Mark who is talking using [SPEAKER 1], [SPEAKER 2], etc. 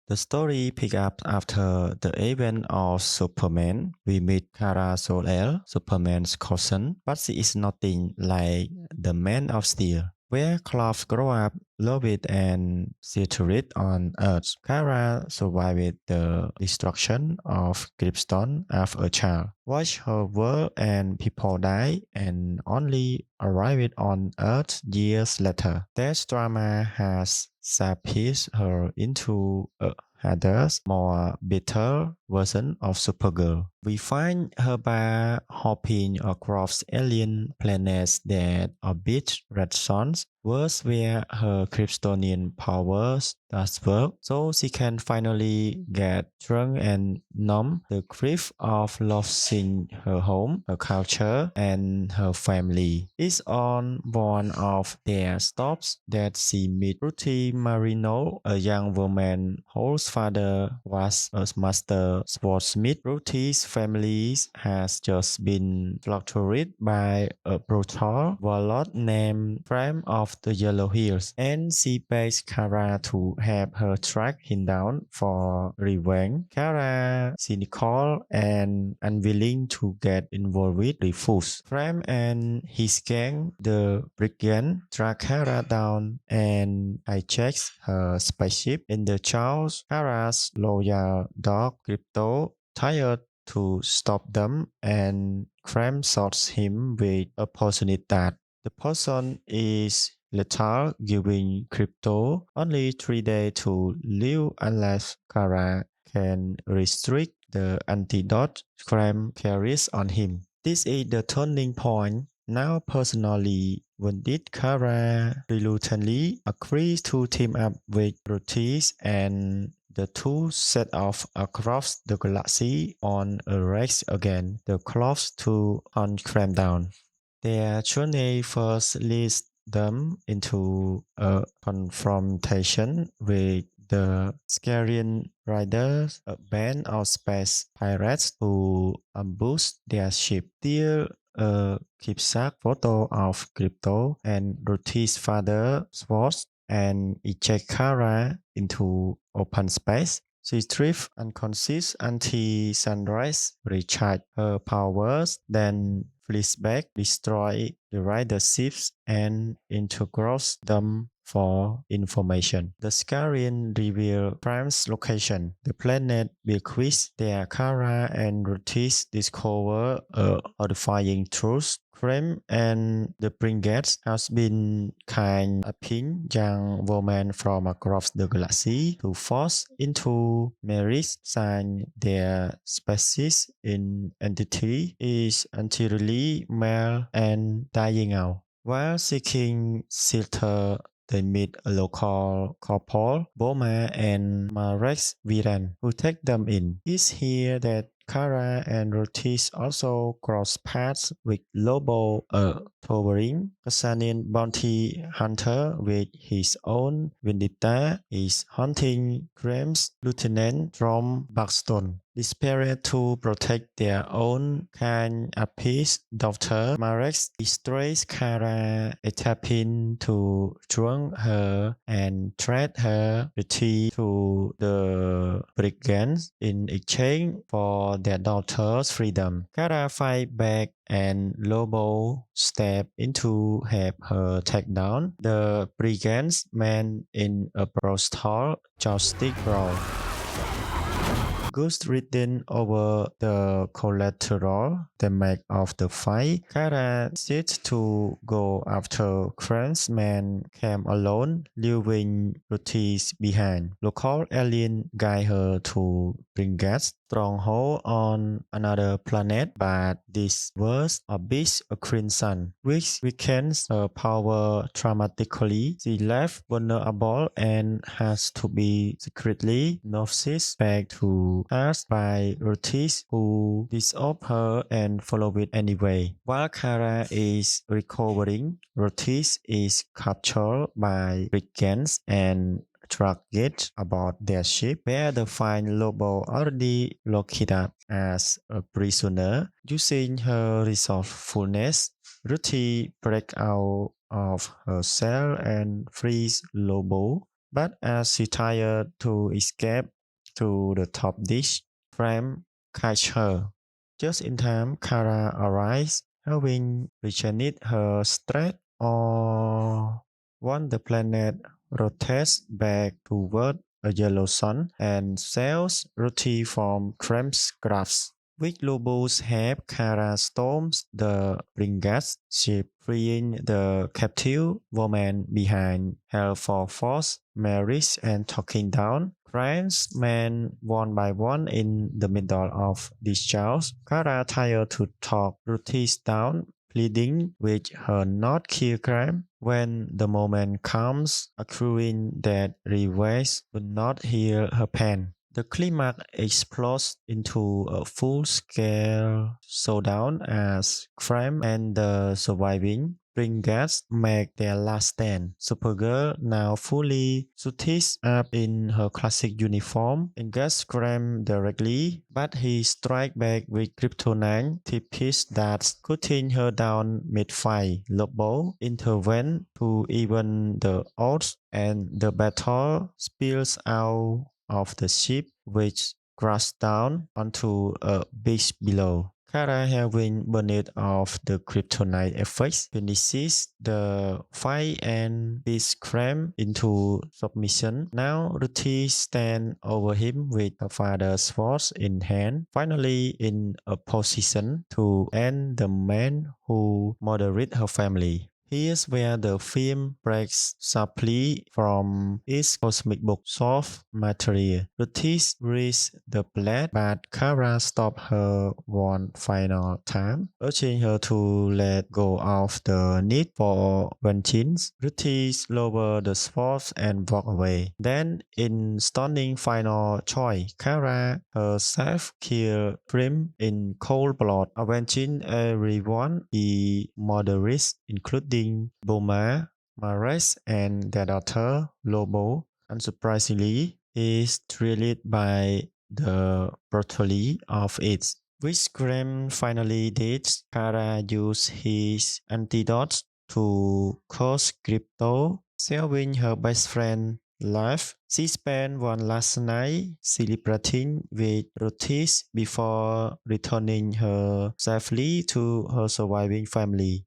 [SPEAKER 1] The story picks up after the event of Superman. We meet Kara Zor-El, Superman's cousin, but she is nothing like the Man of Steel. Where Clark grew up, loved and settled on Earth, Kara survived the destruction of Krypton as a child. Watched her world and people die, and only arrived on Earth years later. That drama has shaped her into a harder, more bitter version of Supergirl. We find her by hopping across alien planets that orbit red suns, worlds where her Kryptonian powers does work, so she can finally get drunk and numb the grief of losing her home, her culture, and her family. It's on one of their stops that she meets Ruthie Marino, a young woman whose father was a master swordsmith. Ruthie's family has just been slaughtered by a brutal warlord named Frame of the Yellow Hills, and she begs Kara to help her track him down for revenge. Kara, cynical and unwilling to get involved, refuses. Frame and his gang, the brigand, track Kara down and hijacks her spaceship. In the chaos, Kara's loyal dog Crypto, tired to stop them, and Frame shoots him with a poisoned dart. The poison is lethal, giving Crypto only 3 days to live unless Kara can restrict the antidote Frame carries on him. This is the turning point. Now personally, when did Kara reluctantly agrees to team up with Ruthis, and the two set off across the galaxy on a race again, the clocks to hunt Frame down. Their journey first leads them into a confrontation with the Scarian Riders, a band of space pirates who ambush their ship. Steal a keepsake photo of Crypto and Ruthie's father Swords and eject Kara into open space. She drifts unconscious until sunrise, recharge her powers, then flees back, destroy the rider ships, and integrates them for information. The Scarian reveal Prime's location. The planet bequeaths their Kara and Ruthis discover a horrifying truth. Frame and the Brigade has been kidnapping young women from across the galaxy to force into marriage, sign their species in entity is entirely male and dying out. While seeking shelter, they meet a local couple, Boma and Marex Viran, who take them in. It's here that Kara and Rotis also cross paths with Lobo, a towering Kasanian bounty hunter with his own vendetta, is hunting Graham's lieutenant from Buxton. Desperate to protect their own kind, Apis daughter Marex betrays Kara, attempting to drown her and trade her retreat to the brigands in exchange for their daughter's freedom. Kara fight back and Lobo step in to help her take down the brigands man in a brutal jousting brawl. Goods written over the collateral damage of the fight. Kara sits to go after Krant's man came alone, leaving Ruthis behind. Local alien guide her to Bringat's stronghold on another planet, but this was a beast a crimson, which weakens her power dramatically. She left vulnerable and has to be secretly nourished back to Earth by Ruthis, who disown her and follow it anyway. While Kara is recovering, Ruthis is captured by brigands and dragged aboard their ship, where they find Lobo already locked up as a prisoner. Using her resourcefulness, Ruthie breaks out of her cell and frees Lobo. But as she tired to escape, to the top dish. Frame catch her. Just in time, Kara arrives, having reached her stretch or once the planet rotates back toward a yellow sun and sells roti from Krem's crafts. With Lobos help, Kara storms the Bringas ship, freeing the captive woman behind her for force, marriage, and talking down. Krem's men one by one in the middle of this chaos. Kara tired to talk Ruthis down, pleading with her not kill Krem. When the moment comes, accruing that revenge would not heal her pain. The climax explodes into a full-scale showdown as Crime and the surviving Bringats make their last stand. Supergirl, now fully suited up in her classic uniform, engages Crime directly, but he strikes back with kryptonite tips that cutting her down mid-fight. Lobo intervenes to even the odds, and the battle spills out of the ship, which crashed down onto a beach below. Kara, having burned off the kryptonite effects, finishes the fight and beats Krem into submission. Now Ruthie stands over him with her father's sword in hand, finally in a position to end the man who murdered her family. Here's where the film breaks sharply from its cosmic book source material. Ruthis reaches the blade, but Kara stops her one final time, urging her to let go of the need for vengeance. Ruthis lowers the sword and walk away. Then, in stunning final choice, Kara herself kills Prim in cold blood, avenging everyone he murdered, including Boma, Mares, and their daughter, Lobo. Unsurprisingly, he is thrilled by the brutality of it. With Graham finally dead, Kara used his antidote to cause crypto, saving her best friend life. She spent one last night celebrating with Ruthis before returning her safely to her surviving family.